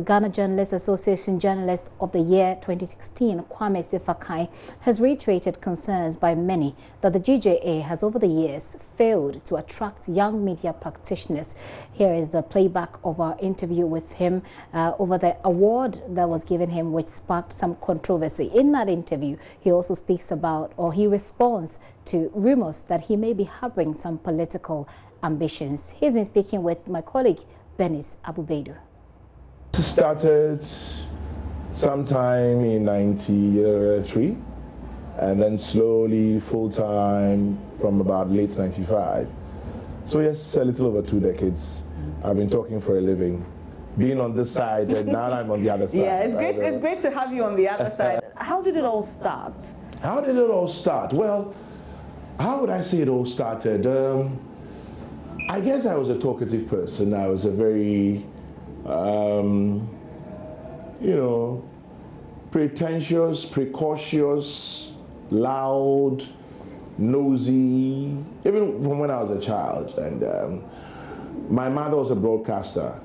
the Ghana Journalists Association Journalist of the Year 2016, Kwami Sefa has reiterated concerns by many that the GJA has over the years failed to attract young media practitioners. Here is a playback of our interview with him over the award that was given him, which sparked some controversy. In that interview, he also speaks about, or he responds to rumors that he may be harboring some political ambitions. He's been speaking with my colleague, Benis Abubedu. Started sometime in 93 and then slowly full-time from about late 95. So yes, a little over 2 decades. I've been talking for a living, being on this side, and now I'm on the other side. Yeah, it's great to have you on the other side. How did it all start? How did it all start? Well, how would I say it all started? I guess I was a talkative person. I was a very, pretentious, precautious, loud, nosy, even from when I was a child. And my mother was a broadcaster.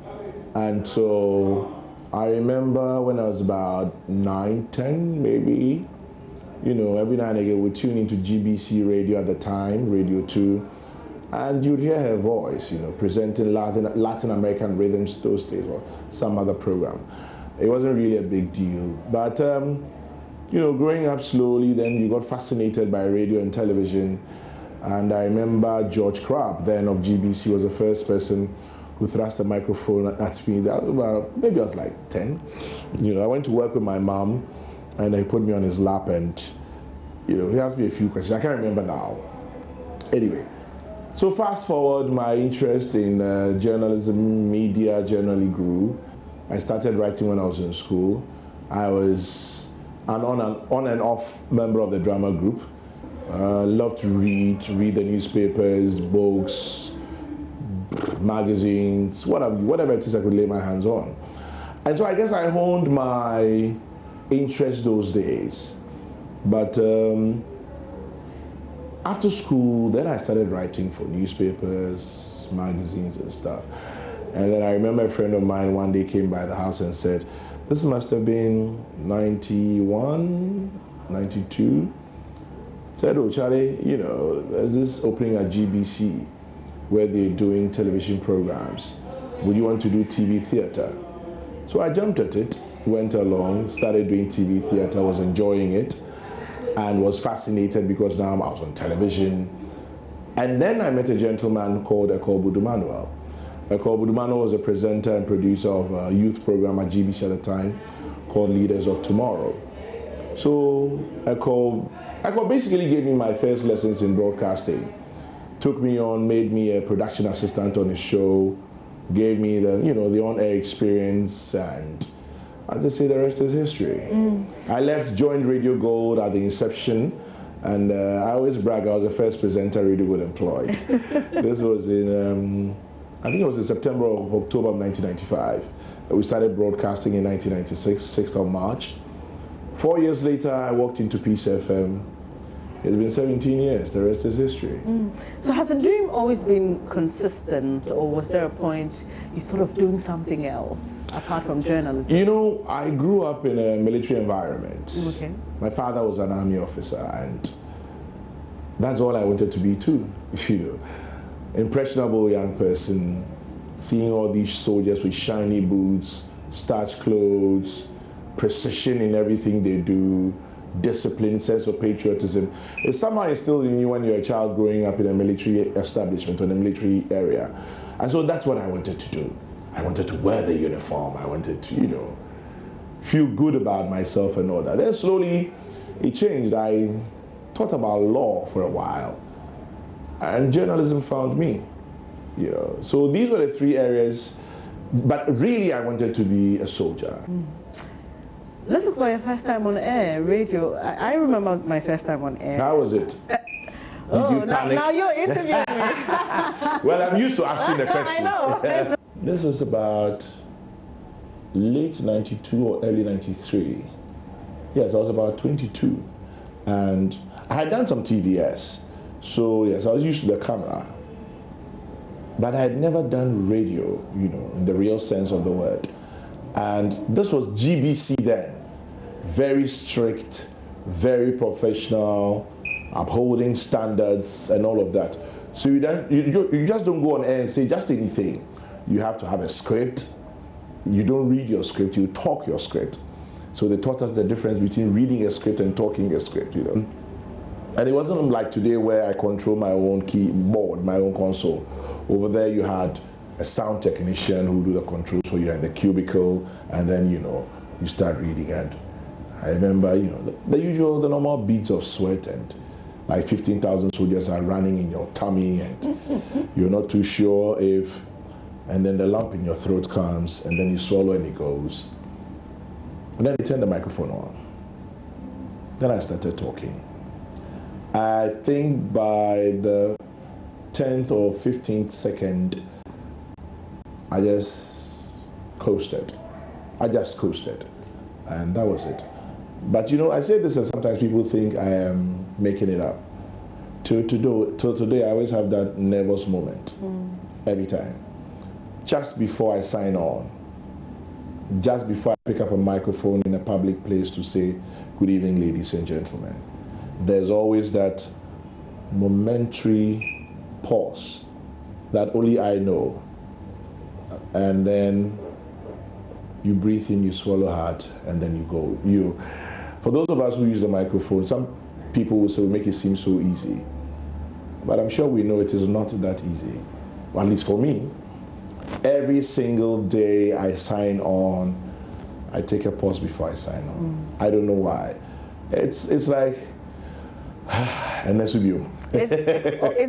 And so I remember when I was about 9, 10 maybe, every now and again we'd tune into GBC radio at the time, Radio 2. And you'd hear her voice, presenting Latin American rhythms those days, or some other program. It wasn't really a big deal. But, growing up slowly, then you got fascinated by radio and television. And I remember George Crabb, then of GBC, was the first person who thrust a microphone at me. That was about, maybe I was like 10. I went to work with my mom, and he put me on his lap, and, he asked me a few questions. I can't remember now. Anyway. So fast forward, my interest in journalism, media generally grew. I started writing when I was in school. I was an on and off member of the drama group. Loved to read the newspapers, books, magazines, whatever it is I could lay my hands on. And so I guess I honed my interest those days. But after school, then I started writing for newspapers, magazines and stuff. And then I remember a friend of mine one day came by the house and said, this must have been 91, 92. Said, oh, Charlie, there's this opening at GBC where they're doing television programs. Would you want to do TV theater? So I jumped at it, went along, started doing TV theater, was enjoying it, and was fascinated because now I was on television. And then I met a gentleman called Eko Budumanuel. Eko Budumanuel was a presenter and producer of a youth program at GBC at the time called Leaders of Tomorrow. So Eko basically gave me my first lessons in broadcasting. Took me on, made me a production assistant on his show, gave me the on-air experience, and as I say, the rest is history. I joined Radio Gold at the inception, and I always brag I was the first presenter Radio Gold employed. This was in, I think it was in September or October of 1995. We started broadcasting in 1996, 6th of March. 4 years later, I walked into Peace FM. It's been 17 years, the rest is history. So has the dream always been consistent, or was there a point you thought of doing something else apart from journalism? I grew up in a military environment. Okay. My father was an army officer, and that's all I wanted to be too. Impressionable young person, seeing all these soldiers with shiny boots, starched clothes, precision in everything they do, discipline, sense of patriotism. It's somehow instilled in you when you're a child growing up in a military establishment or in a military area. And so that's what I wanted to do. I wanted to wear the uniform. I wanted to, feel good about myself and all that. Then slowly it changed. I thought about law for a while, and journalism found me. So these were the 3 areas, but really I wanted to be a soldier. Let's talk about your first time on air, radio. I remember my first time on air. How was it? Now you're interviewing me. Well, I'm used to asking the questions. I know. This was about late 92 or early 93. Yes, I was about 22. And I had done some TVS. So yes, I was used to the camera. But I had never done radio, in the real sense of the word. And this was GBC then. Very strict, very professional, upholding standards and all of that. So you just don't go on air and say just anything. You have to have a script. You don't read your script, you talk your script. So they taught us the difference between reading a script and talking a script, you know. And it wasn't like today where I control my own keyboard, my own console. Over there you had a sound technician who do the controls for you in the cubicle, and then, you know, you start reading. And I remember, you know, the normal beads of sweat, and like 15,000 soldiers are running in your tummy, and you're not too sure if, and then the lump in your throat comes, and then you swallow and it goes. And then they turn the microphone on. Then I started talking. I think by the 10th or 15th second, I just coasted. And that was it. But you know, I say this and sometimes people think I am making it up. Till today, I always have that nervous moment, every time. Just before I sign on, just before I pick up a microphone in a public place to say, good evening, ladies and gentlemen, there's always that momentary pause that only I know. And then you breathe in, you swallow hard, and then you go. For those of us who use the microphone, some people will say, we make it seem so easy. But I'm sure we know it is not that easy. Well, at least for me. Every single day I sign on, I take a pause before I sign on. I don't know why. It's like, and that's with you. Is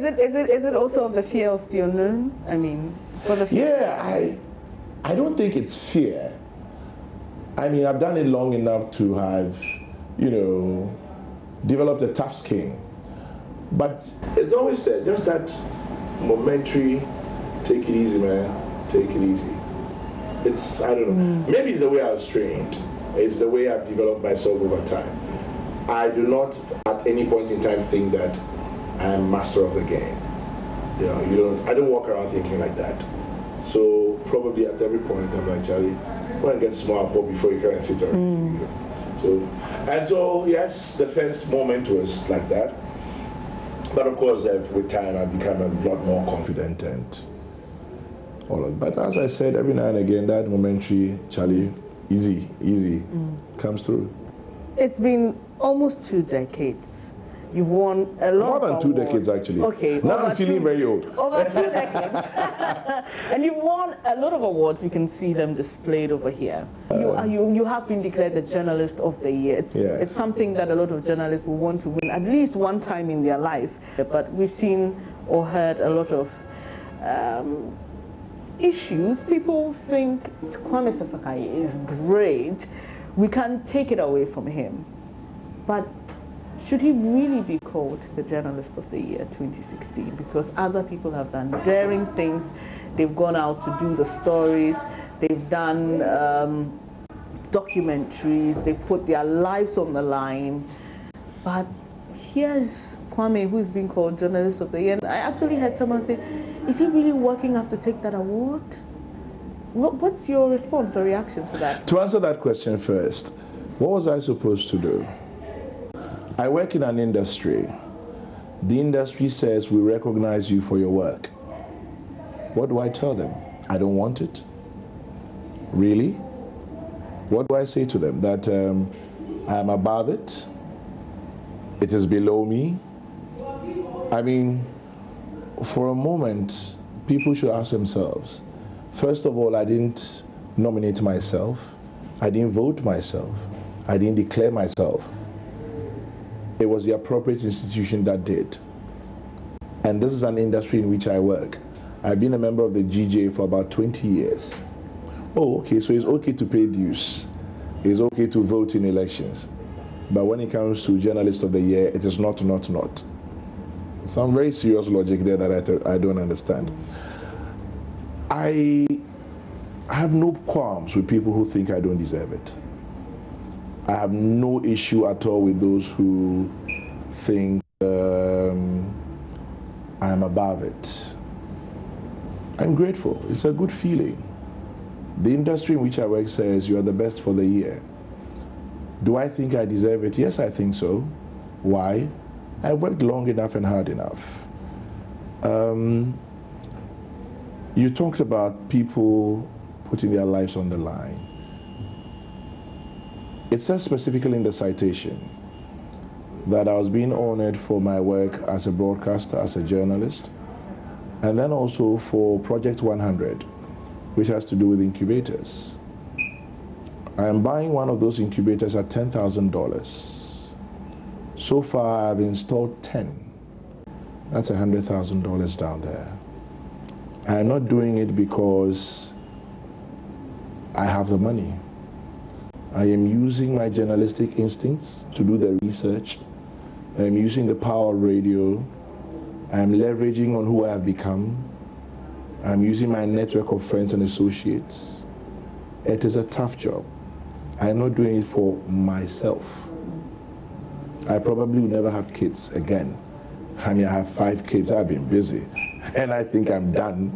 it also of the fear of the unknown? I mean, for the fear. Yeah, I don't think it's fear. I mean, I've done it long enough to have, you know, developed a tough skin. But it's always there, just that momentary, take it easy, man, take it easy. It's, I don't know, maybe it's the way I was trained. It's the way I've developed myself over time. I do not at any point in time think that I am master of the game. You know, I don't walk around thinking like that. So probably at every point I'm like, Charlie, go and get small apple before you come and sit around. So yes, the first moment was like that. But of course, with time, I've become a lot more confident and all of that. But as I said, every now and again, that momentary, Charlie, easy, comes through. It's been almost 2 decades. You've won a lot More than of 2 awards. decades, actually. Okay. Now I'm feeling very old. Over 2 decades. And you've won a lot of awards. We can see them displayed over here. You have been declared the Journalist of the Year. It's something that a lot of journalists will want to win at least one time in their life. But we've seen or heard a lot of issues. People think Kwami Sefa is great. We can't take it away from him. But should he really be called the Journalist of the Year 2016? Because other people have done daring things. They've gone out to do the stories. They've done documentaries. They've put their lives on the line. But here's Kwami, who's been called Journalist of the Year. And I actually had someone say, is he really working up to take that award? What's your response or reaction to that? To answer that question first, what was I supposed to do? I work in an industry. The industry says we recognize you for your work. What do I tell them? I don't want it? Really? What do I say to them? That I am above it? It is below me? I mean, for a moment, people should ask themselves, first of all, I didn't nominate myself. I didn't vote myself. I didn't declare myself. It was the appropriate institution that did. And this is an industry in which I work. I've been a member of the GJA for about 20 years. Oh, okay, so it's okay to pay dues. It's okay to vote in elections. But when it comes to Journalist of the Year, it is not. Some very serious logic there that I don't understand. I have no qualms with people who think I don't deserve it. I have no issue at all with those who think I'm above it. I'm grateful. It's a good feeling. The industry in which I work says you are the best for the year. Do I think I deserve it? Yes, I think so. Why? I worked long enough and hard enough. You talked about people putting their lives on the line. It says specifically in the citation that I was being honored for my work as a broadcaster, as a journalist, and then also for Project 100, which has to do with incubators. I am buying one of those incubators at $10,000. So far, I've installed 10. That's $100,000 down there. I'm not doing it because I have the money. I am using my journalistic instincts to do the research. I'm using the power of radio. I'm leveraging on who I have become. I'm using my network of friends and associates. It is a tough job. I'm not doing it for myself. I probably will never have kids again. I mean, I have 5 kids. I've been busy, and I think I'm done.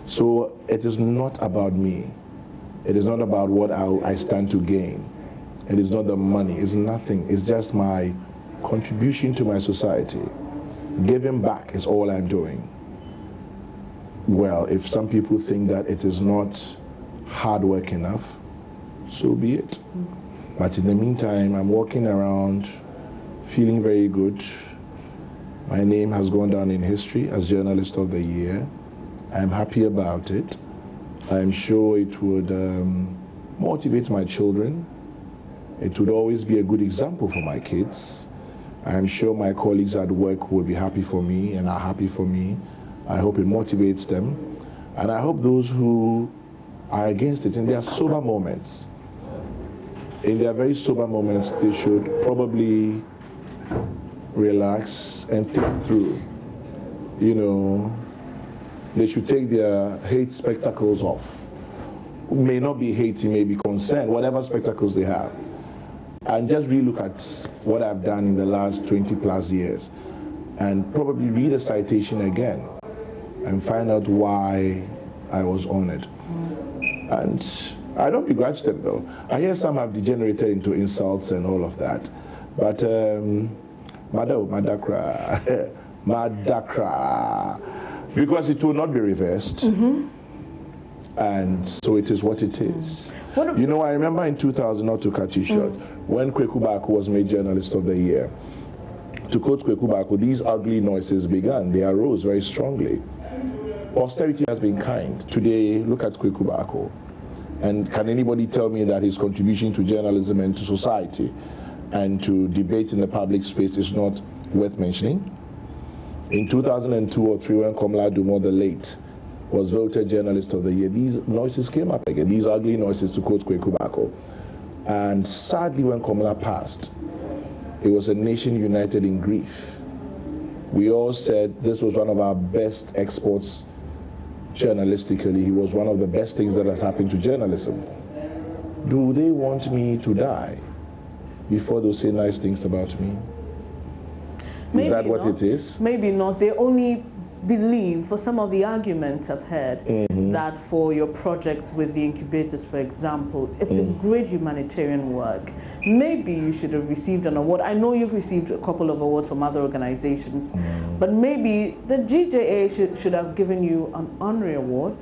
So it is not about me. It is not about what I stand to gain. It is not the money. It's nothing. It's just my contribution to my society. Giving back is all I'm doing. Well, if some people think that it is not hard work enough, so be it. But in the meantime, I'm walking around feeling very good. My name has gone down in history as Journalist of the Year. I'm happy about it. I'm sure it would motivate my children. It would always be a good example for my kids. I'm sure my colleagues at work will be happy for me and are happy for me. I hope it motivates them. And I hope those who are against it in their sober moments, in their very sober moments, they should probably relax and think through. You know, they should take their hate spectacles off. It may not be hate, it may be concern, whatever spectacles they have. And just really look at what I've done in the last 20 plus years and probably read a citation again and find out why I was honored. And I don't begrudge them though. I hear some have degenerated into insults and all of that. But Madakra, Madakra, because it will not be reversed. And so it is what it is. You know, I remember in 2000, not to cut you short, when Kweku Baako was made Journalist of the Year. To quote Kweku Baako, these ugly noises began. They arose very strongly. Austerity has been kind. Today, look at Kweku Baako. And can anybody tell me that his contribution to journalism and to society and to debate in the public space is not worth mentioning? In 2002 or 3, when Komla Dumo the late was voted Journalist of the Year, these noises came up again, these ugly noises, to quote Kweku Baako. And sadly, when Komla passed, it was a nation united in grief. We all said this was one of our best exports journalistically. He was one of the best things that has happened to journalism. Do they want me to die before they say nice things about me? Is that what it is? Maybe not. They only believe, for some of the arguments I've heard, that for your project with the incubators, for example, it's a great humanitarian work. Maybe you should have received an award. I know you've received a couple of awards from other organizations, but maybe the GJA should have given you an honorary award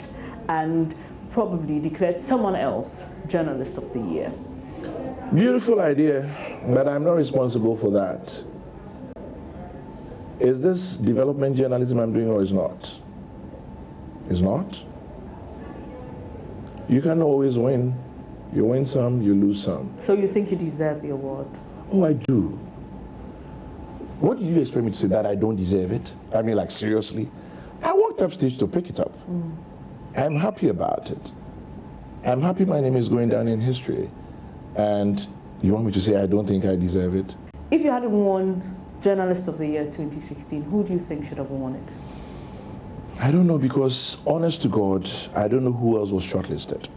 and probably declared someone else Journalist of the Year. Beautiful idea, but I'm not responsible for that. Is this development journalism I'm doing or is not? Is not? You can always win. You win some, you lose some. So you think you deserve the award? Oh, I do. What do you expect me to say, that I don't deserve it? I mean, like, seriously? I walked upstage to pick it up. I'm happy about it. I'm happy my name is going down in history. And you want me to say I don't think I deserve it? If you hadn't won Journalist of the Year 2016, who do you think should have won it? I don't know, because honest to God, I don't know who else was shortlisted.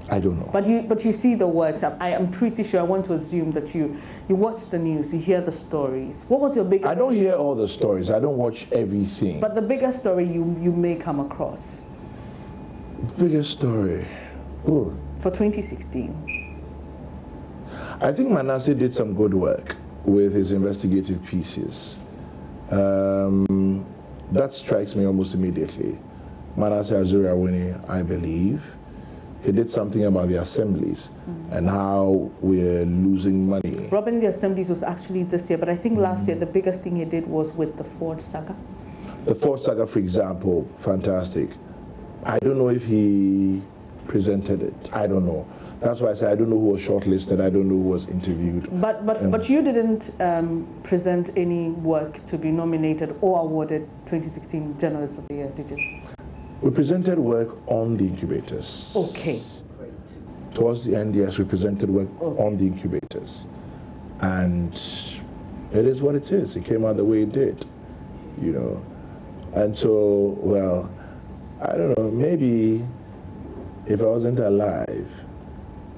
I don't know. But you see the works. I am pretty sure, I want to assume that you watch the news, you hear the stories. What was your biggest... I don't hear all the stories. I don't watch everything. But the biggest story you may come across? Biggest story. Ooh. for 2016? I think Manasseh did some good work with his investigative pieces. That strikes me almost immediately. Manasseh Azuriawini, I believe, he did something about the assemblies and how we're losing money. Robbing the assemblies was actually this year, but I think last year the biggest thing he did was with the Ford saga. The Ford saga, for example, fantastic. I don't know if he presented it. I don't know. That's why I say I don't know who was shortlisted. I don't know who was interviewed. But you didn't present any work to be nominated or awarded 2016 Journalist of the Year, did you? We presented work on the incubators. Okay. Towards the end, yes, we presented work on the incubators. And it is what it is. It came out the way it did, you know. And so, well, I don't know, maybe if I wasn't alive,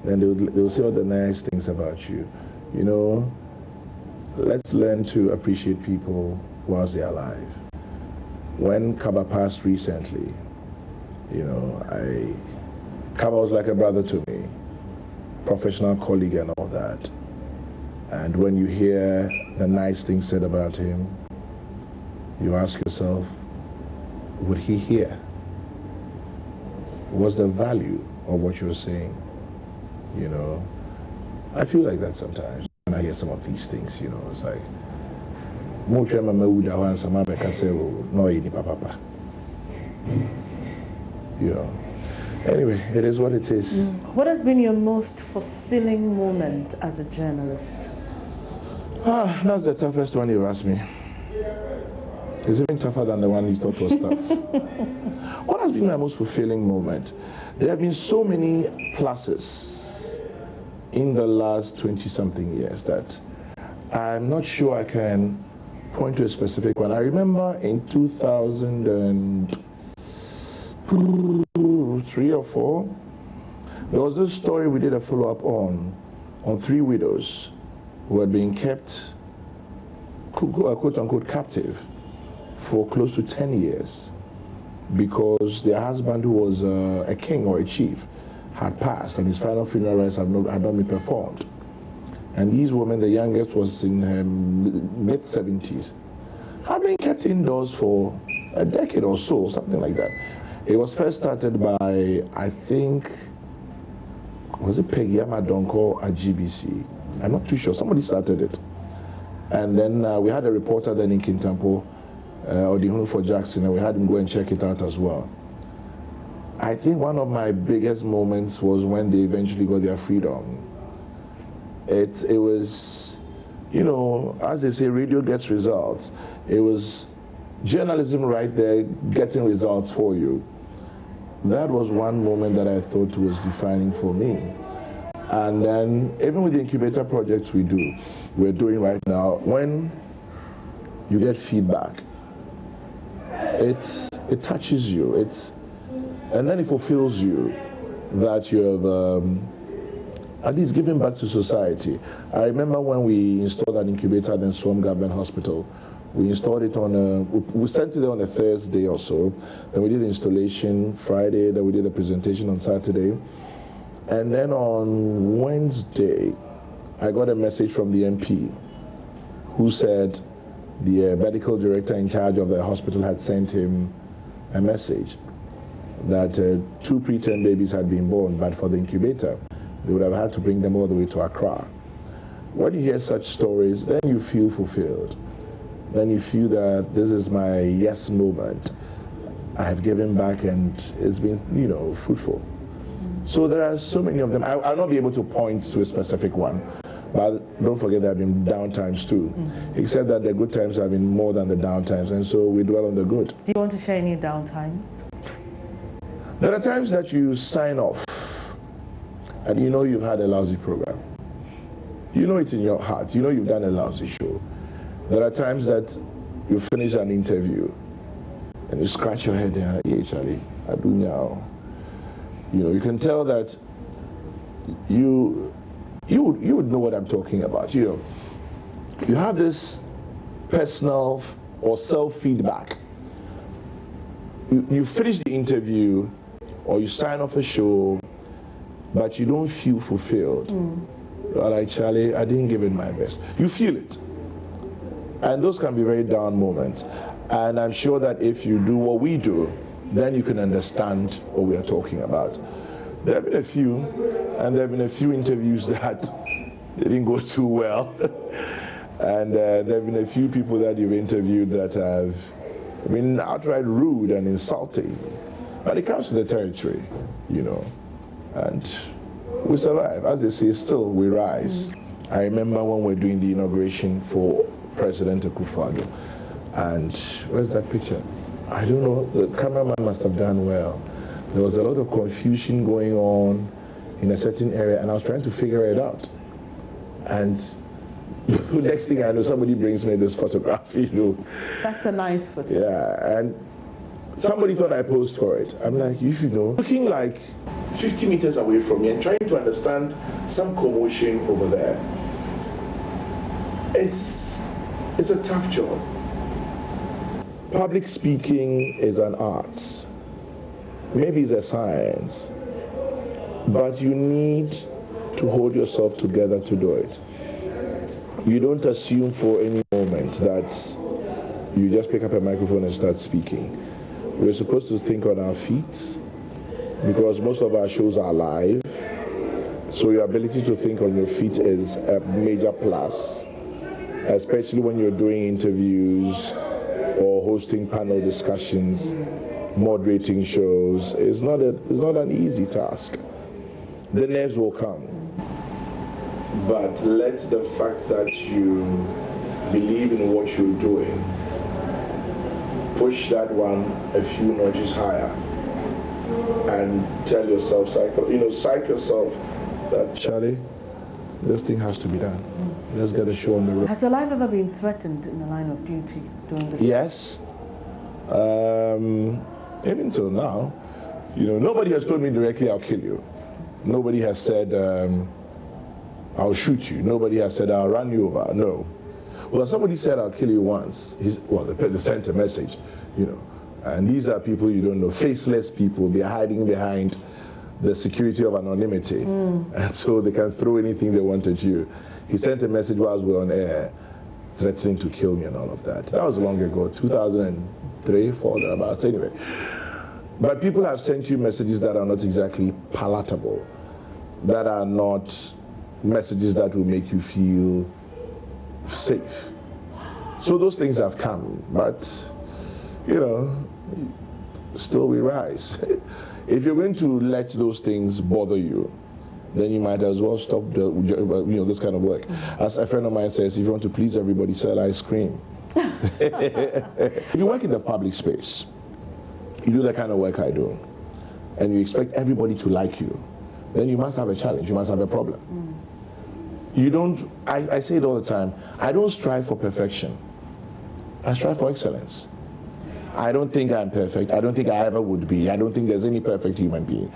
then they would say all the nice things about you. You know, let's learn to appreciate people whilst they're alive. When Kaba passed recently, you know, Kaba was like a brother to me, professional colleague and all that. And when you hear the nice things said about him, you ask yourself, would he hear? What's the value of what you're saying? You know, I feel like that sometimes when I hear some of these things, you know, it's like, you know. Anyway, it is what it is. What has been your most fulfilling moment as a journalist? That's the toughest one you've asked me. It's even tougher than the one you thought was tough. What has been my most fulfilling moment? There have been so many pluses in the last 20-something years that I'm not sure I can point to a specific one. I remember in 2003 or 4, there was this story we did a follow-up on 3 widows who had been kept, quote-unquote, captive for close to 10 years because their husband, who was a king or a chief, had passed and his final funeral rites had not been performed. And these women, the youngest was in her mid-70s, had been kept indoors for a decade or so, something like that. It was first started by, I think, was it Peggy Amadonko at GBC? I'm not too sure. Somebody started it. And then we had a reporter then in Kintampo, Odihunu for Jackson, and we had him go and check it out as well. I think one of my biggest moments was when they eventually got their freedom. It was, you know, as they say, radio gets results. It was journalism right there getting results for you. That was one moment that I thought was defining for me. And then even with the incubator projects we're doing right now, when you get feedback, it touches you. And then it fulfills you that you have at least giving back to society. I remember when we installed an incubator at the Swarm Government Hospital. We installed it we sent it there on a Thursday or so. Then we did the installation Friday, then we did the presentation on Saturday. And then on Wednesday, I got a message from the MP who said the medical director in charge of the hospital had sent him a message that 2 preterm babies had been born, but for the incubator, they would have had to bring them all the way to Accra. When you hear such stories, then you feel fulfilled. Then you feel that this is my yes moment. I have given back and it's been, you know, fruitful. So there are so many of them. I'll not be able to point to a specific one, but don't forget there have been down times too. Except that the good times have been more than the down times, and so we dwell on the good. Do you want to share any down times? There are times that you sign off and you know you've had a lousy program. You know it in your heart. You know you've done a lousy show. There are times that you finish an interview and you scratch your head and hey, Charlie, I do now. You know, you can tell that you would know what I'm talking about. You know, you have this personal or self-feedback. You finish the interview or you sign off a show but you don't feel fulfilled. You're like, Charlie, I didn't give it my best. You feel it. And those can be very down moments. And I'm sure that if you do what we do, then you can understand what we are talking about. There have been a few, and there have been a few interviews that didn't go too well. And there have been a few people that you've interviewed that have been outright rude and insulting. But it comes to the territory, you know, and we survive. As they say, still we rise. I remember when we were doing the inauguration for President Akufo-Addo, and where's that picture? I don't know, the cameraman must have done well. There was a lot of confusion going on in a certain area, and I was trying to figure it out. And the next thing I know, somebody brings me this photograph, you know. That's a nice photograph. Yeah, and somebody thought I posed for it. I'm like, you should know. Looking like 50 meters away from me and trying to understand some commotion over there. It's a tough job. Public speaking is an art. Maybe it's a science. But you need to hold yourself together to do it. You don't assume for any moment that you just pick up a microphone and start speaking. We're supposed to think on our feet because most of our shows are live. So your ability to think on your feet is a major plus, especially when you're doing interviews or hosting panel discussions, moderating shows. It's not an easy task. The nerves will come. But let the fact that you believe in what you're doing push that one a few notches higher and tell yourself, psych yourself that, Charlie, this thing has to be done. Let's get a show on the road. Has your life ever been threatened in the line of duty during the Yes. Even till now, nobody has told me directly, I'll kill you. Nobody has said, I'll shoot you. Nobody has said, I'll run you over. No. Well, somebody said, I'll kill you once. They sent a message, And these are people you don't know, faceless people. They're hiding behind the security of anonymity. And so they can throw anything they want at you. He sent a message while we were on air, threatening to kill me and all of that. That was long ago, 2003, 4, thereabouts. Anyway. But people have sent you messages that are not exactly palatable, that are not messages that will make you feel safe. So those things have come, but still we rise. If you're going to let those things bother you, then you might as well stop this kind of work. As a friend of mine says, if you want to please everybody, sell ice cream. If you work in the public space, you do the kind of work I do, and you expect everybody to like you, then you must have a challenge, you must have a problem. You don't, I say it all the time, I don't strive for perfection. I strive for excellence. I don't think I'm perfect. I don't think I ever would be. I don't think there's any perfect human being.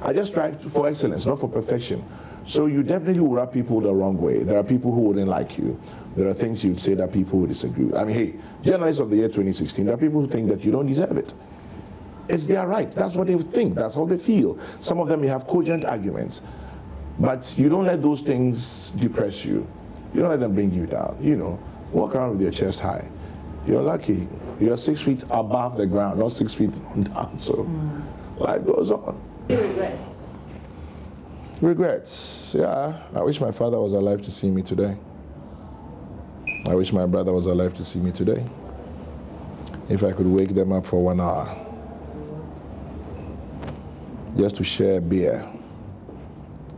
I just strive for excellence, not for perfection. So you definitely will rub people the wrong way. There are people who wouldn't like you. There are things you'd say that people would disagree with. I mean, hey, Journalists of the Year 2016, there are people who think that you don't deserve it. It's their right. That's what they think. That's how they feel. Some of them may have cogent arguments. But you don't let those things depress you. You don't let them bring you down. Walk around with your chest high. You're lucky. You're 6 feet above the ground, not 6 feet down. So life goes on. Regrets? Regrets, yeah. I wish my father was alive to see me today. I wish my brother was alive to see me today. If I could wake them up for 1 hour, just to share a beer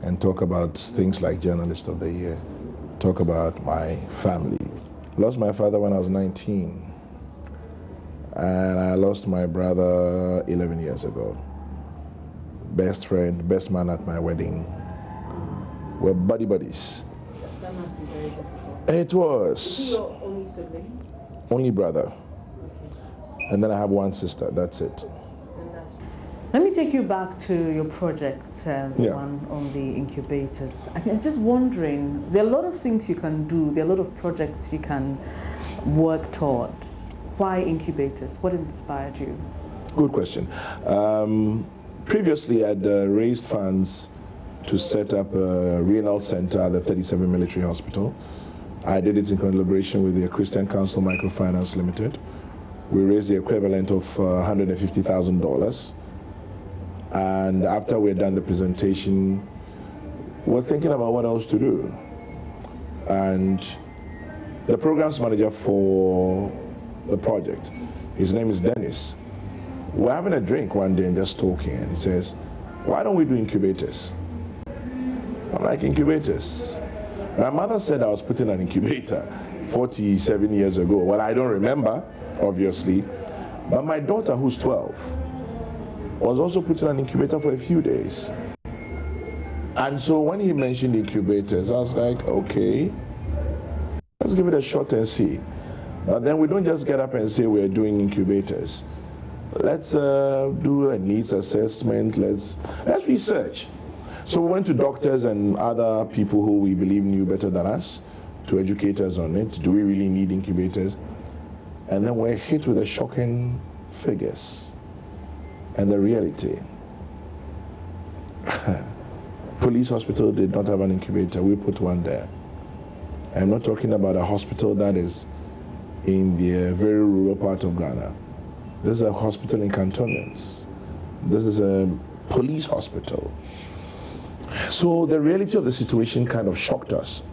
and talk about things like Journalist of the Year, talk about my family. Lost my father when I was 19, and I lost my brother 11 years ago. Best friend, best man at my wedding. We're buddies. That must be very difficult. It was. Is he your only sibling? Only brother. Okay. And then I have one sister, that's it. Let me take you back to your project, Yeah. one on the incubators. I'm just wondering, there are a lot of things you can do, there are a lot of projects you can work towards. Why incubators? What inspired you? Good question. Previously, I'd raised funds to set up a renal center at the 37 Military Hospital. I did it in collaboration with the Christian Council Microfinance Limited. We raised the equivalent of $150,000. And after we're done the presentation, we're thinking about what else to do. And the programs manager for the project, his name is Dennis. We're having a drink one day and just talking, and he says, why don't we do incubators? I'm like, incubators? My mother said I was putting an incubator 47 years ago. Well, I don't remember, obviously, but my daughter, who's 12, was also putting an incubator for a few days. And so when he mentioned incubators, I was like, okay, let's give it a shot and see. But then we don't just get up and say we're doing incubators. Let's do a needs assessment, let's research. So we went to doctors and other people who we believe knew better than us to educate us on it. Do we really need incubators? And then we're hit with the shocking figures and the reality. Police hospital did not have an incubator. We put one there. I'm not talking about a hospital that is in the very rural part of Ghana. This is a hospital in cantonments. This is a police hospital. So the reality of the situation kind of shocked us.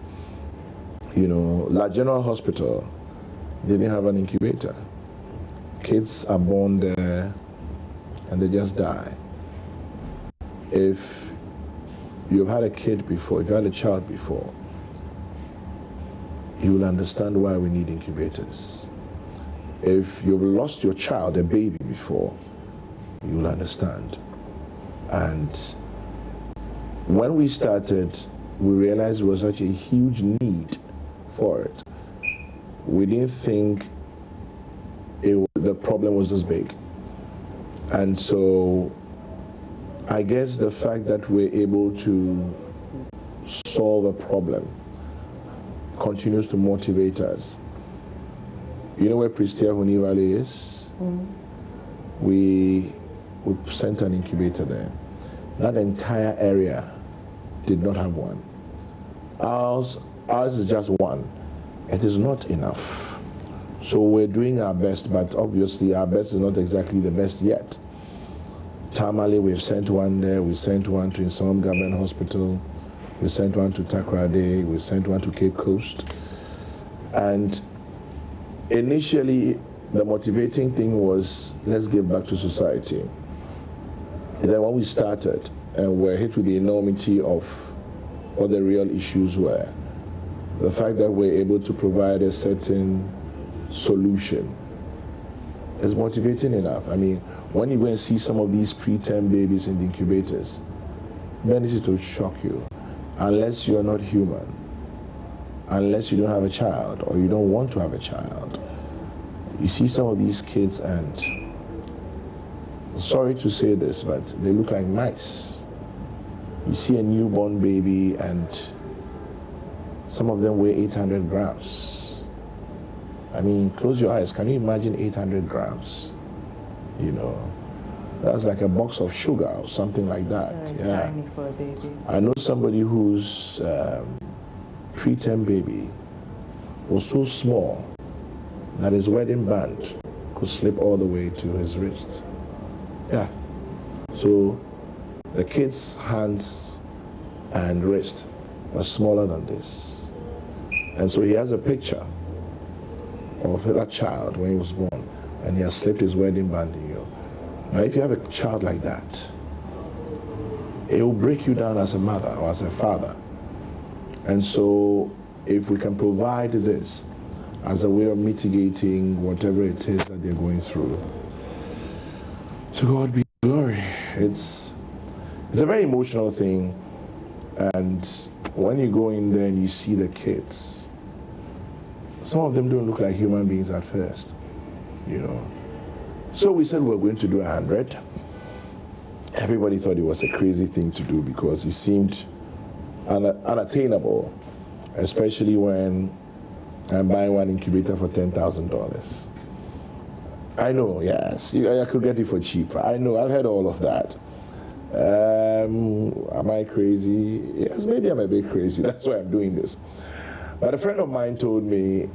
You know, La General Hospital, they didn't have an incubator. Kids are born there and they just die. If you've had a kid before, if you had a child before, you will understand why we need incubators. If you've lost your child, a baby, before, you will understand. And when we started, we realized there was such a huge need for it. We didn't think the problem was this big. And so I guess the fact that we're able to solve a problem continues to motivate us. You know where Prestia Huni Valley is? We sent an incubator there. That entire area did not have one. Ours is just one. It is not enough. So we're doing our best, but obviously our best is not exactly the best yet. Tamale, we've sent one there. We sent one to Insom Government Hospital. We sent one to Takoradi. We sent one to Cape Coast. And initially, the motivating thing was, let's give back to society. And then when we started, and we're hit with the enormity of what the real issues were, the fact that we're able to provide a certain solution is motivating enough. I mean, when you go and see some of these preterm babies in the incubators, then it will shock you. Unless you're not human, unless you don't have a child or you don't want to have a child, you see some of these kids and, sorry to say this, but they look like mice. You see a newborn baby and some of them weigh 800 grams. I mean, close your eyes. Can you imagine 800 grams? You know, that's like a box of sugar or something like that. Yeah. Tiny for a baby. I know somebody whose preterm baby was so small that his wedding band could slip all the way to his wrist. Yeah. So the kid's hands and wrist were smaller than this. And so he has a picture of that child when he was born, and he has slipped his wedding band in you. Now, if you have a child like that, it will break you down as a mother or as a father. And so if we can provide this as a way of mitigating whatever it is that they're going through, to God be glory. It's a very emotional thing. And when you go in there and you see the kids, some of them don't look like human beings at first, you know. So we said we were going to do 100. Everybody thought it was a crazy thing to do because it seemed unattainable, especially when I'm buying one incubator for $10,000. I know, yes, I could get it for cheaper. I know, I've heard all of that. Am I crazy? Yes, maybe I'm a bit crazy. That's why I'm doing this. But a friend of mine told me,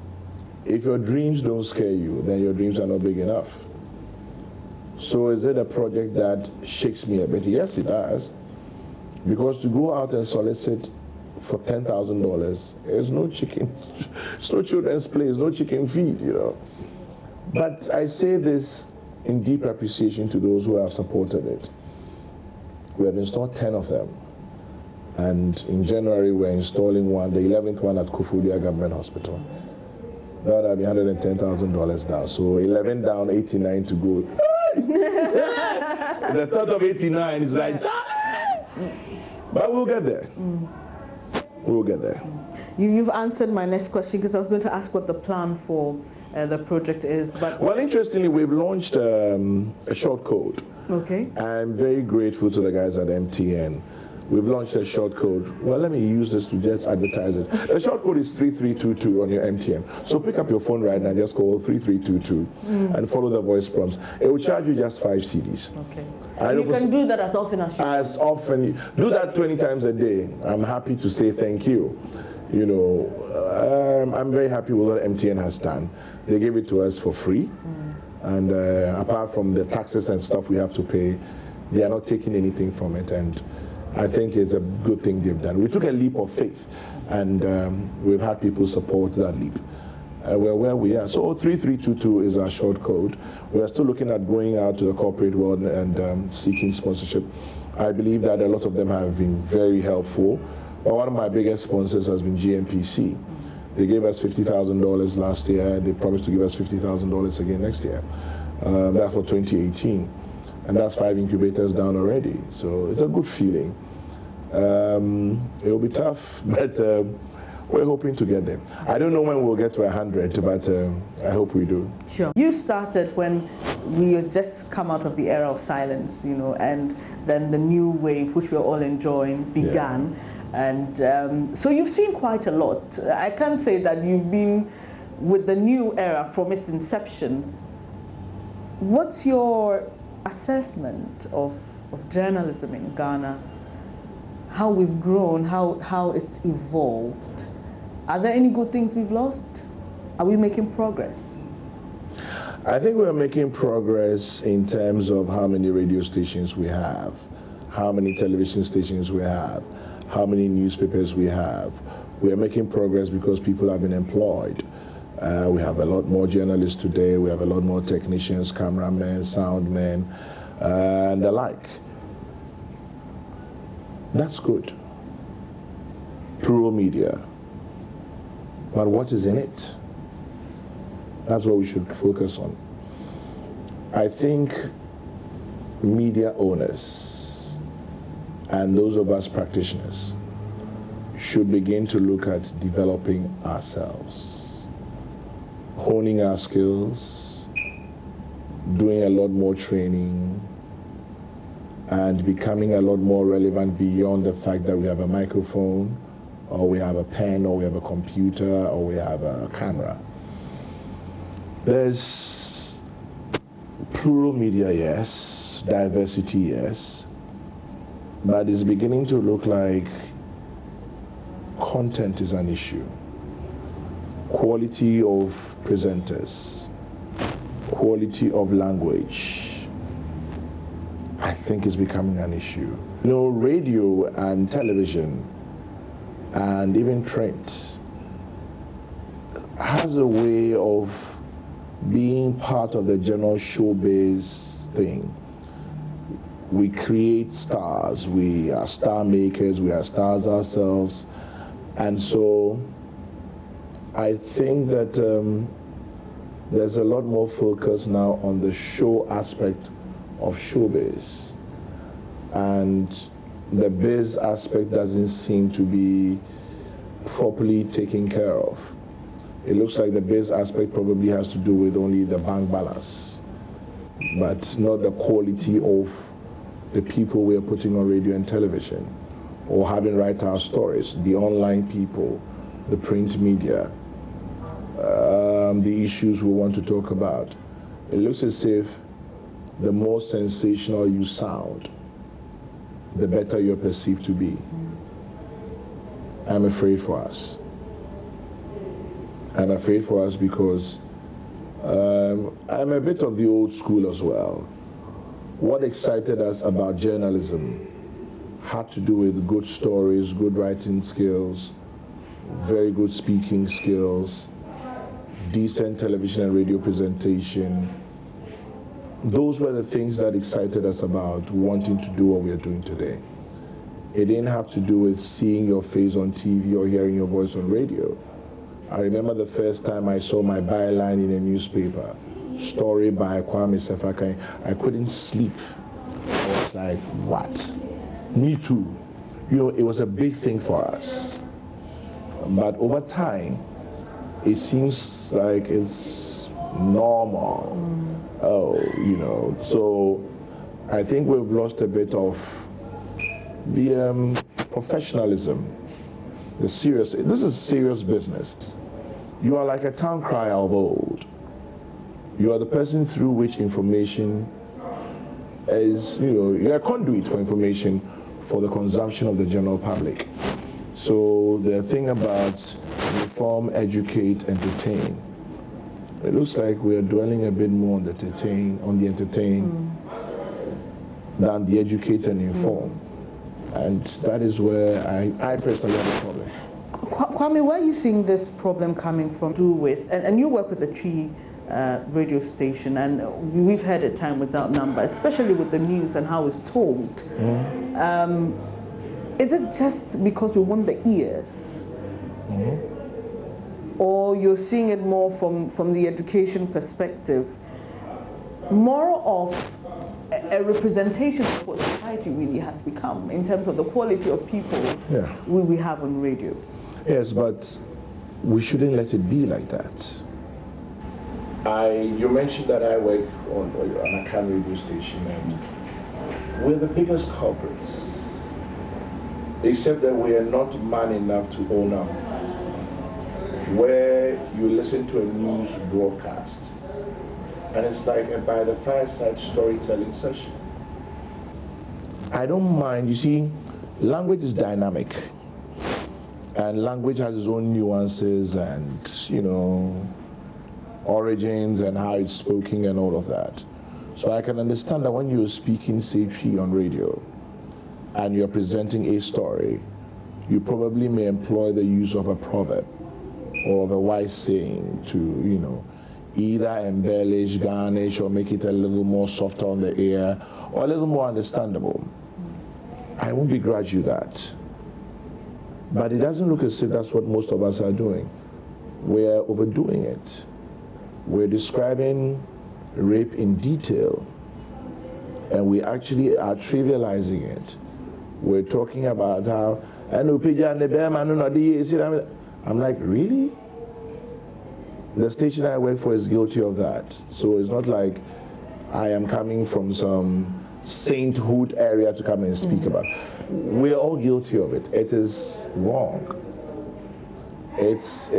if your dreams don't scare you, then your dreams are not big enough. So is it a project that shakes me a bit? Yes, it does. Because to go out and solicit for $10,000 is no chicken, it's no children's play, it's no chicken feed, you know. But I say this in deep appreciation to those who have supported it. We have installed 10 of them. And in January, we're installing one, the 11th one at Kufudia Government Hospital. That would be $110,000 down. So 11 down, 89 to go. The thought of 89 is like, but we'll get there. We'll get there. You've answered my next question, because I was going to ask what the plan for the project is. But well, interestingly, we've launched a short code. Okay. I'm very grateful to the guys at MTN. We've launched a short code. Well, let me use this to just advertise it. The short code is 3322 on your MTN. So pick up your phone right now, just call 3322 and follow the voice prompts. It will charge you just 5 CDs. Okay. And you can do that as often as you want. As often. Do that 20 times a day. I'm happy to say thank you. You know, I'm very happy with what MTN has done. They gave it to us for free. And apart from the taxes and stuff we have to pay, they are not taking anything from it. And I think it's a good thing they've done. We took a leap of faith, and we've had people support that leap. We're where we are. So 3322 is our short code. We are still looking at going out to the corporate world and seeking sponsorship. I believe that a lot of them have been very helpful. But one of my biggest sponsors has been GMPC. They gave us $50,000 last year. They promised to give us $50,000 again next year. That's for 2018. And that's 5 incubators down already. So it's a good feeling. It'll be tough, but we're hoping to get there. I don't know when we'll get to 100, but I hope we do. Sure. You started when we had just come out of the era of silence, you know, and then the new wave, which we're all enjoying, began. Yeah. And so you've seen quite a lot. I can't say that you've been with the new era from its inception. What's your assessment of journalism in Ghana, how we've grown, how it's evolved? Are there any good things we've lost? Are we making progress? I think we're making progress in terms of how many radio stations we have, how many television stations we have, how many newspapers we have. We are making progress because people have been employed. We have a lot more journalists today. We have a lot more technicians, cameramen, soundmen, and the like. That's good. Plural media. But what is in it? That's what we should focus on. I think media owners and those of us practitioners should begin to look at developing ourselves, honing our skills, doing a lot more training, and becoming a lot more relevant beyond the fact that we have a microphone, or we have a pen, or we have a computer, or we have a camera. There's plural media, yes, diversity, yes, but it's beginning to look like content is an issue. Quality of presenters, quality of language, I think is becoming an issue. You know, radio and television and even print has a way of being part of the general showbiz thing. We create stars, we are star makers, we are stars ourselves, and so I think that there's a lot more focus now on the show aspect of showbiz, and the biz aspect doesn't seem to be properly taken care of. It looks like the biz aspect probably has to do with only the bank balance, but not the quality of the people we are putting on radio and television, or having write our stories, the online people, the print media, the issues we want to talk about. It looks as if the more sensational you sound, the better you're perceived to be. I'm afraid for us. I'm afraid for us because I'm a bit of the old school as well. What excited us about journalism had to do with good stories, good writing skills, very good speaking skills, decent television and radio presentation. Those were the things that excited us about wanting to do what we are doing today. It didn't have to do with seeing your face on TV or hearing your voice on radio. I remember the first time I saw my byline in a newspaper, story by Kwami, Sefa. I couldn't sleep. I was like, what? Me too. You know, it was a big thing for us. But over time, it seems like it's normal. Oh, you know. So I think we've lost a bit of the professionalism. This is serious business. You are like a town crier of old. You are the person through which information is, you know, you're a conduit for information for the consumption of the general public. So the thing about inform, educate, entertain, it looks like we are dwelling a bit more on the entertain than the educate and inform. And that is where I personally have a problem. Kwami, where are you seeing this problem coming from? And you work with a Tree radio station, and we've had a time without number, especially with the news and how it's told. Is it just because we want the ears? Or you're seeing it more from the education perspective, more of a representation of what society really has become in terms of the quality of people we have on radio? Yes, but we shouldn't let it be like that. You mentioned that I work on a Kayi radio station, and we're the biggest culprits, except that we are not man enough to own up. Where you listen to a news broadcast, and it's like a by the fireside storytelling session. I don't mind. You see, language is dynamic, and language has its own nuances and, you know, origins and how it's spoken and all of that. So I can understand that when you're speaking, say, Tree on radio, and you're presenting a story, you probably may employ the use of a proverb or of a wise saying to, you know, either embellish, garnish, or make it a little more softer on the ear, or a little more understandable. I won't begrudge you that. But it doesn't look as if that's what most of us are doing. We're overdoing it. We're describing rape in detail, and we actually are trivializing it. We're talking about how, I'm like, really? The station I work for is guilty of that. So it's not like I am coming from some sainthood area to come and speak about. We're all guilty of it. It is wrong. It's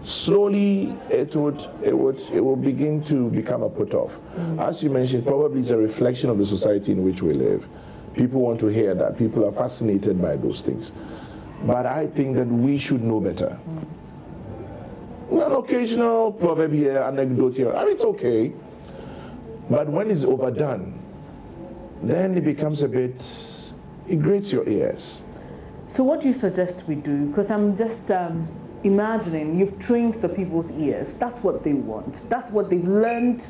slowly it will begin to become a put-off. As you mentioned, probably it's a reflection of the society in which we live. People want to hear that. People are fascinated by those things. But I think that we should know better. An occasional proverb here, anecdote here, I mean, it's okay. But when it's overdone, then it becomes a bit, it grates your ears. So what do you suggest we do? Because I'm just imagining you've trained the people's ears. That's what they want. That's what they've learned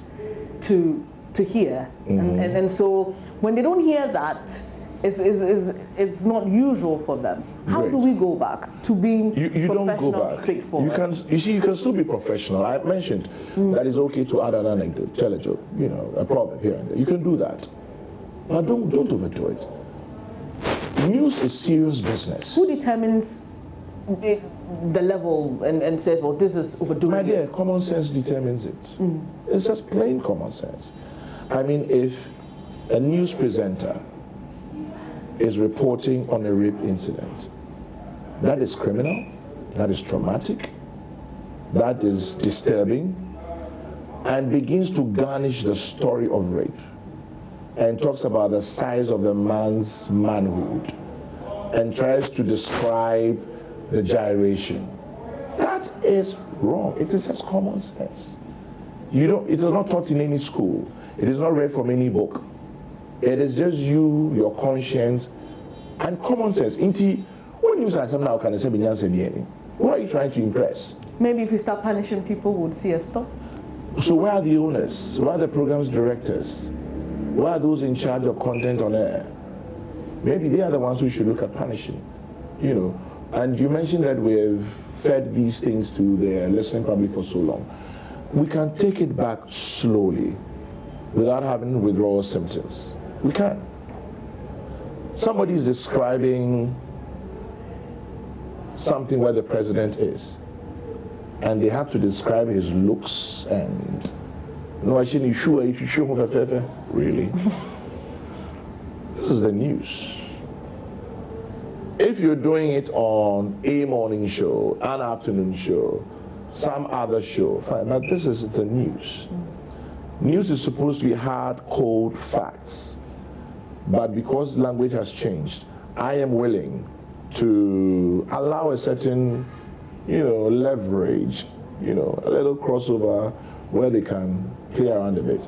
to hear. And so when they don't hear that, it's not usual for them. How do we go back to being you professional, don't go back. Straightforward? You can still be professional. I mentioned that it's okay to add an anecdote, tell a joke, you know, a proverb here and there. You can do that, but don't overdo it. News is serious business. Who determines the level and says, well, this is overdoing My dear, common sense determines it. It's just plain common sense. I mean, if a news presenter is reporting on a rape incident, that is criminal, that is traumatic, that is disturbing, and begins to garnish the story of rape, and talks about the size of the man's manhood and tries to describe the gyration. That is wrong. It is just common sense. It is not taught in any school. It is not read from any book. It is just you, your conscience, and common sense. When you say something now, can I say who are you trying to impress? Maybe if we start punishing people, we'll see a stop. So where are the owners? Where are the program's directors? Where are those in charge of content on air? Maybe they are the ones who should look at punishing, And you mentioned that we've fed these things to the listening public for so long. We can take it back slowly without having withdrawal symptoms. We can. Somebody is describing something where the president is, and they have to describe his looks and really. This is the news. If you're doing it on a morning show, an afternoon show, some other show, fine, but this is the news. News is supposed to be hard, cold facts. But because language has changed, I am willing to allow a certain, leverage, a little crossover where they can play around a bit.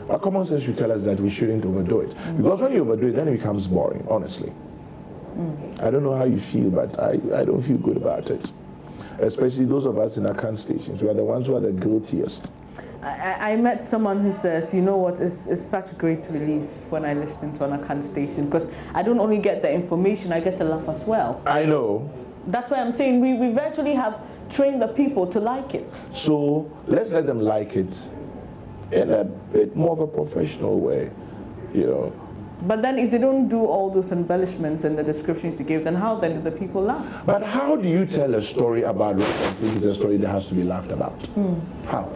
But common sense should tell us that we shouldn't overdo it. Because when you overdo it, then it becomes boring, honestly. I don't know how you feel, but I don't feel good about it. Especially those of us in account stations. We are the ones who are the guiltiest. I met someone who says, you know what, it's such great relief when I listen to an account station, because I don't only get the information, I get to laugh as well. I know. That's why I'm saying we virtually have trained the people to like it. So let's let them like it in a bit more of a professional way, But then if they don't do all those embellishments and the descriptions you give, then how then do the people laugh? But how do you tell a story about rape and think it's a story that has to be laughed about? How?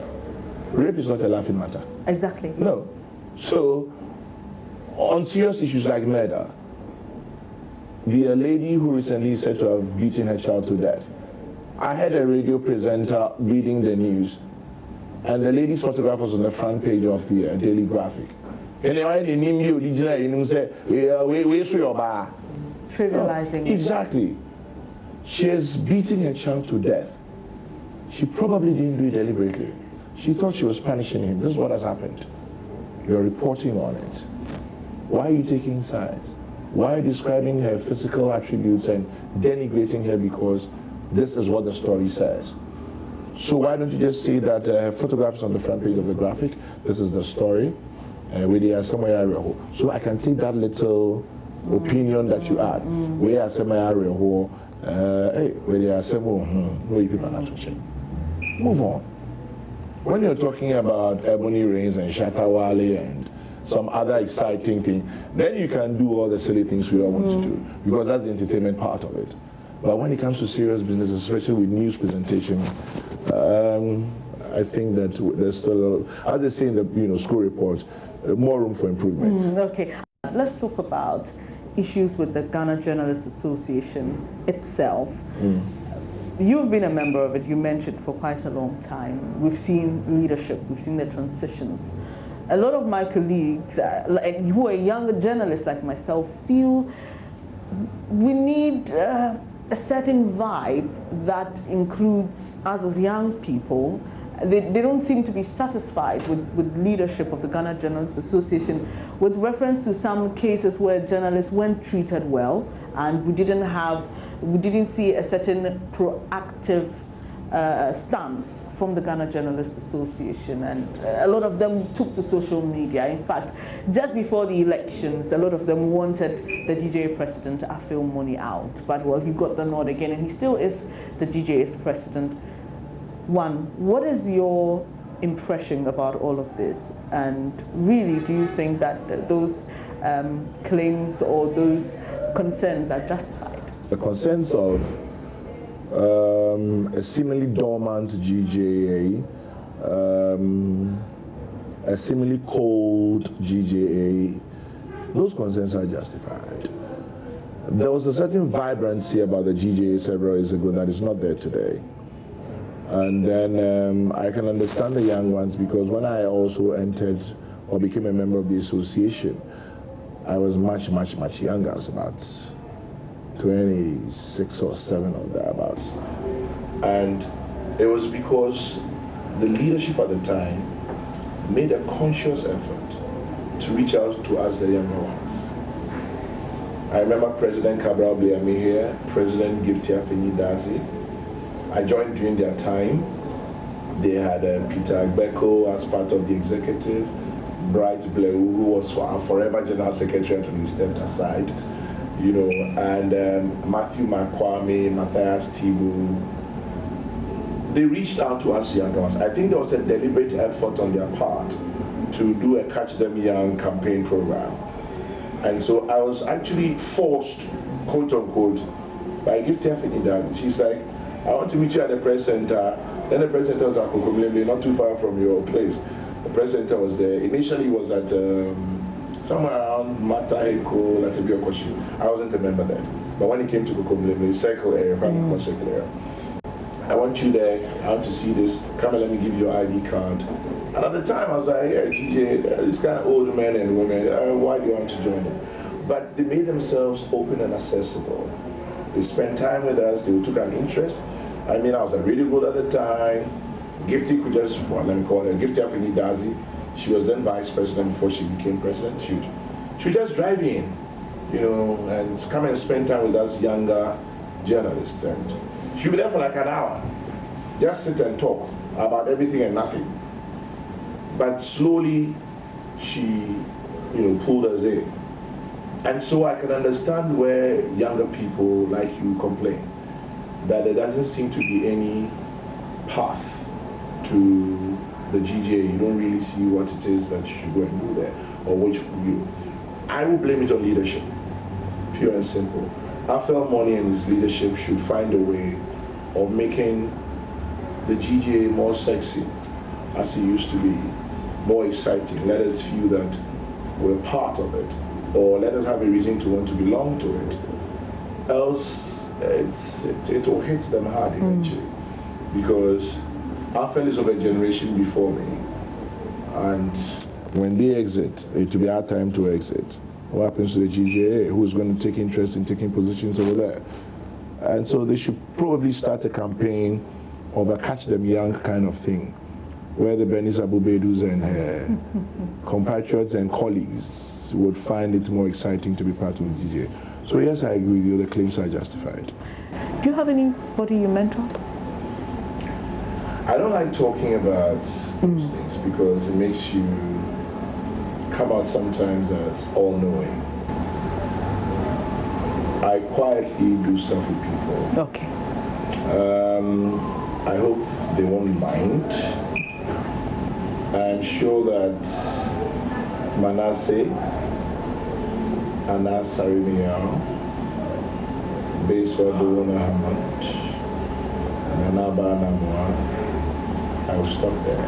Rape is not a laughing matter. Exactly. No. So, on serious issues like murder, the lady who recently said to have beaten her child to death, I had a radio presenter reading the news, and the lady's photograph was on the front page of the Daily Graphic. Trivializing. Exactly. She is beating her child to death. She probably didn't do it deliberately. She thought she was punishing him. This is what has happened. You're reporting on it. Why are you taking sides? Why are you describing her physical attributes and denigrating her because this is what the story says? So why don't you just say that her photograph is on the front page of the graphic? This is the story. Where they are somewhere, so I can take that little opinion that you add. Where are somewhere, hey, where they are somewhere, no, people are not watching. Move on. When you're talking about Ebony Rains and Shatawale and some other exciting thing, then you can do all the silly things we all want to do, because that's the entertainment part of it. But when it comes to serious business, especially with news presentation, I think that there's still, as they say in the school report, more room for improvement. Okay, let's talk about issues with the Ghana Journalists Association itself. You've been a member of it, you mentioned, for quite a long time. We've seen leadership, we've seen the transitions. A lot of my colleagues, who are younger journalists like myself, feel we need a certain vibe that includes us as young people. They don't seem to be satisfied with leadership of the Ghana Journalists Association with reference to some cases where journalists weren't treated well, and we didn't see a certain proactive stance from the Ghana Journalists Association, and a lot of them took to social media. In fact, just before the elections, a lot of them wanted the GJA president, Afil Moni, out, but well, he got the nod again, and he still is the GJA's president. One, what is your impression about all of this? And really, do you think that those claims or those concerns are justified? The concerns of a seemingly dormant GJA, a seemingly cold GJA, those concerns are justified. There was a certain vibrancy about the GJA several years ago that is not there today. And then I can understand the young ones, because when I also entered or became a member of the association, I was much younger. I was about 26 or 7 or thereabouts. And it was because the leadership at the time made a conscious effort to reach out to us, the younger ones. I remember President Cabral Bliami here, President Gifty Afeni-Dazi. I joined during their time. They had Peter Agbeko as part of the executive, Bright Bleu, who was our forever General Secretary until he stepped aside, you know, and Matthew Kwami, Matthias Tibu. They reached out to us younger ones. I think there was a deliberate effort on their part to do a Catch Them Young campaign program. And so I was actually forced, quote unquote, by Gifty Afeni-Dazi. She's like, I want to meet you at the press center. Then the press center was at Kokomlemle, not too far from your place. The press center was there. Initially it was at somewhere around Mataheko, Latibiokoshi. I wasn't a member then. But when it came to Kokomlemle, circle area, circle area. I want you there, I want to see this, come and let me give you your ID card. And at the time I was like, yeah, DJ, this kind of old men and women, why do you want to join them? But they made themselves open and accessible. They spent time with us, they took an interest. I mean, I was really good at the time. Gifty could just, well, let me call her Gifty Afeni-Dazi. She was then vice president before she became president. She would just drive in, you know, and come and spend time with us younger journalists. And she'd be there for like an hour, just sit and talk about everything and nothing. But slowly, she, you know, pulled us in. And so I can understand where younger people like you complain, that there doesn't seem to be any path to the GJA. You don't really see what it is that you should go and do there, or which you. I will blame it on leadership, pure and simple. Afel Money and his leadership should find a way of making the GJA more sexy, as it used to be, more exciting. Let us feel that we're part of it, or let us have a reason to want to belong to it. Else, it will hit them hard eventually, because Afel is of a generation before me, and when they exit, it will be our time to exit. What happens to the GJA? Who's going to take interest in taking positions over there? And so they should probably start a campaign of a Catch Them Young kind of thing, where the Benis Abubedus and her compatriots and colleagues would find it more exciting to be part of the GJA. So yes, I agree with you, the claims are justified. Do you have anybody you mentor? I don't like talking about those things because it makes you come out sometimes as all-knowing. I quietly do stuff with people. Okay. I hope they won't mind. I'm sure that Manasseh, Anas Sarimiyao, Beswa Dona Hamad, Nanaba Namwa, I will stop there.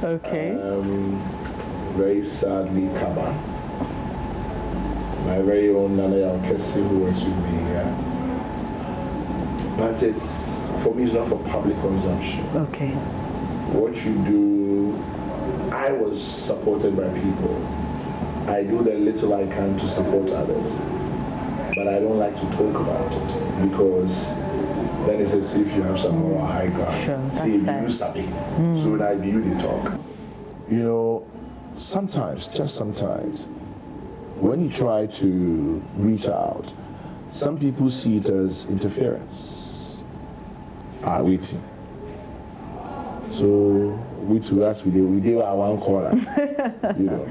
Okay. Very sadly, Kaba, my very own Nana Yaokesi, who was with me here. But it's, for me, it's not for public consumption. Okay. What you do, I was supported by people. I do the little I can to support others. But I don't like to talk about it because then it's as if you have some more high ground. Sure, say you sabi, so that I be you they talk. You know, sometimes, just sometimes, when you try to reach out, some people see it as interference. Waiting. So we to us we did our one corner. You know,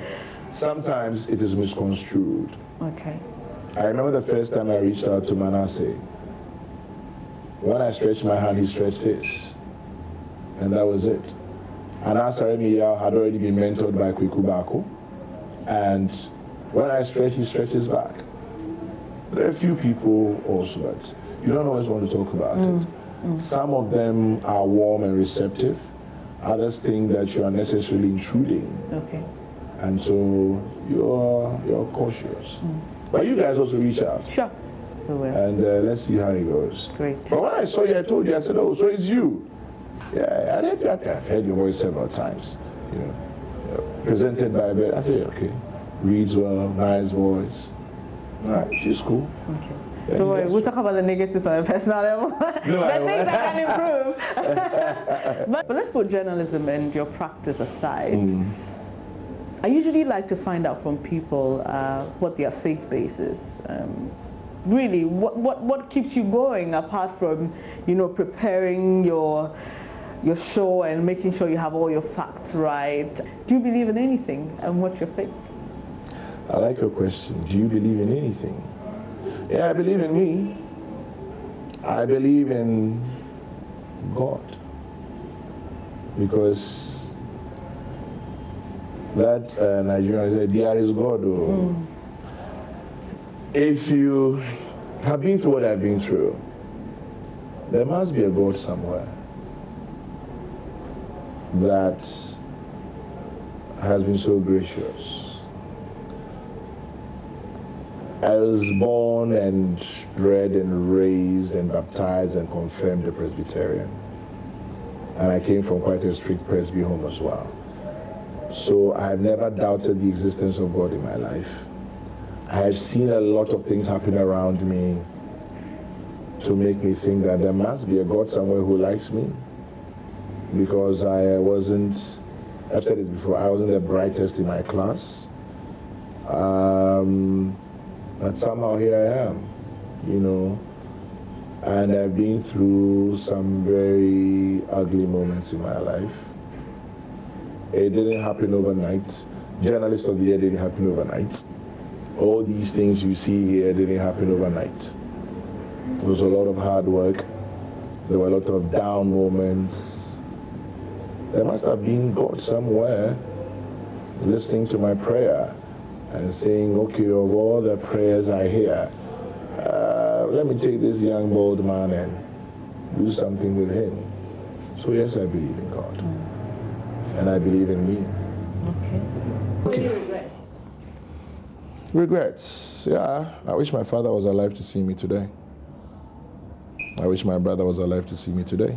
sometimes it is misconstrued. Okay. I remember the first time I reached out to Manasseh. When I stretched my hand, he stretched his. And that was it. Anas Sarimiyao had already been mentored by Kweku Bako. And when I stretch, he stretches back. There are a few people also, but you don't always want to talk about it. Some of them are warm and receptive. Others think that you are necessarily intruding. Okay. And so you're cautious. But you guys also reach out. Sure. We will. And let's see how it goes. Great. But when I saw you, I told you, I said, oh, so it's you. Yeah, I've heard your voice several times. You know, presented by a bed. I said, okay. reads well, nice voice. All right, she's cool. Okay. Don't worry, we'll talk about the negatives on a personal level. The things that can improve. but let's put journalism and your practice aside. I usually like to find out from people what their faith base is. Really, what keeps you going apart from, you know, preparing your show and making sure you have all your facts right? Do you believe in anything, and what's your faith? I like your question. Do you believe in anything? Yeah, I believe in me. I believe in God. Because that Nigerian said, there is God. If you have been through what I've been through, there must be a God somewhere that has been so gracious. I was born and bred and raised and baptized and confirmed a Presbyterian. And I came from quite a strict Presby home as well. So I have never doubted the existence of God in my life. I have seen a lot of things happen around me to make me think that there must be a God somewhere who likes me. Because I wasn't, I've said it before, I wasn't the brightest in my class. But somehow here I am, you know, and I've been through some very ugly moments in my life. It didn't happen overnight. Journalist of the Year didn't happen overnight. All these things you see here didn't happen overnight. There was a lot of hard work. There were a lot of down moments. There must have been God somewhere listening to my prayer and saying, okay, of all the prayers I hear, let me take this young, bold man and do something with him. So yes, I believe in God. And I believe in me. Okay. Any regrets? Regrets? Yeah, I wish my father was alive to see me today. I wish my brother was alive to see me today.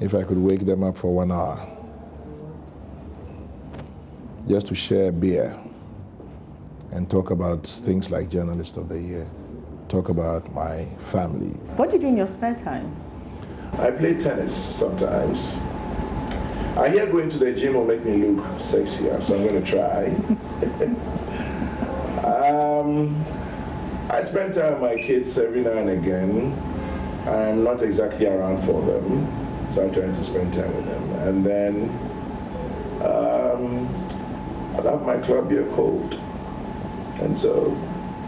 If I could wake them up for 1 hour, just to share a beer and talk about things like Journalist of the Year, talk about my family. What do you do in your spare time? I play tennis sometimes. I hear going to the gym will make me look sexier, so I'm going to try. I spend time with my kids every now and again. I'm not exactly around for them, so I'm trying to spend time with them. And then I love my club beer cold. And so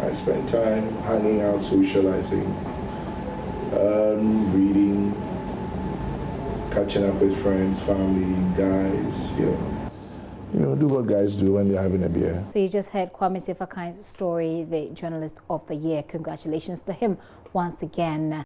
I spend time hanging out, socializing, reading, catching up with friends, family, guys, you know, do what guys do when they're having a beer. So you just heard Kwami Sefa Kayi's story, the Journalist of the Year. Congratulations to him once again.